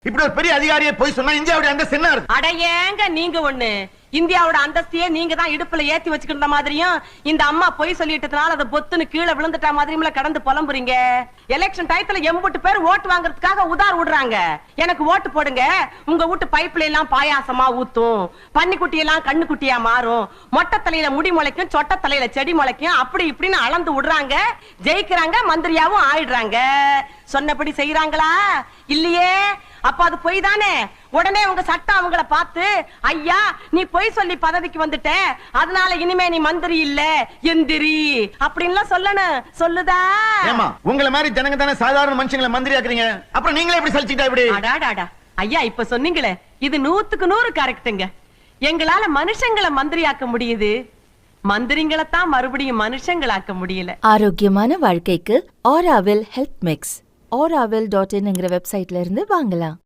இப்படி ஒரு பெரிய அதிகாரியை போய் சொன்னா இந்தியாவுடைய அந்தஸ்து என்ன இருக்கு? அட ஏங்க நீங்க ஒண்ணு இந்தியாவோட அந்தஸ்தையே நீங்க தான் இடுப்புல ஏத்தி வச்சுக்கிட்ட மாதிரியும் இந்த அம்மா பொய் சொல்லிட்டதுனால அதை பொத்துன்னு கீழே விழுந்துட்டா மாதிரியும் கடந்து புலம்புறீங்க. எலெக்ஷன் டயத்துல எம்புட்டு பேர் ஓட்டு வாங்குறதுக்காக உதார் விடுறாங்க. எனக்கு ஓட்டு போடுங்க, உங்க வீட்டு பைப்ல எல்லாம் பாயாசமா ஊத்தும், பன்னிக்குட்டி எல்லாம் கண்ணுக்குட்டியா மாறும், மொட்டை தலையில முடி முளைக்கும், சொட்ட தலையில செடி முளைக்கும், அப்படி இப்படின்னு அளந்து விடுறாங்க. ஜெயிக்கிறாங்க, மந்திரியாவும் ஆயிடுறாங்க. சொன்னபடி செய்யறாங்களா இல்லையே? அப்ப அது பொய் தானே. உடனே உங்க சட்டம் அவங்கள பார்த்து, ஐயா நீ பொய் சொல்லி பதவிக்கு வந்துட்ட, அதனால இனிமே நீ மந்திரி இல்ல எந்திரி அப்படின்லாம் சொல்லணும். சொல்லுதா? ஏமா உங்களை மாதிரி ஜனங்க தானே சாதாரண மனுஷங்களை மந்திரி ஆக்குறீங்க, அப்புறம் நீங்களே எப்படி சலிச்சிட்டா இப்படி? அடாடாடா ஐயா, இப்ப சொன்னீங்களே இது 100க்கு 100 கரெக்ட்டுங்க. எங்களால மனுஷங்களை மந்திரியாக்க முடியுது, மந்திரிங்களை தான் மறுபடியும் மனுஷங்களாக்க முடியல. ஆரோக்கியமான வாழ்க்கைக்கு ஆராவில் ஹெல்த் மிக்ஸ் auravil.in வெப்சைட்ல இருந்து வாங்கலாம்.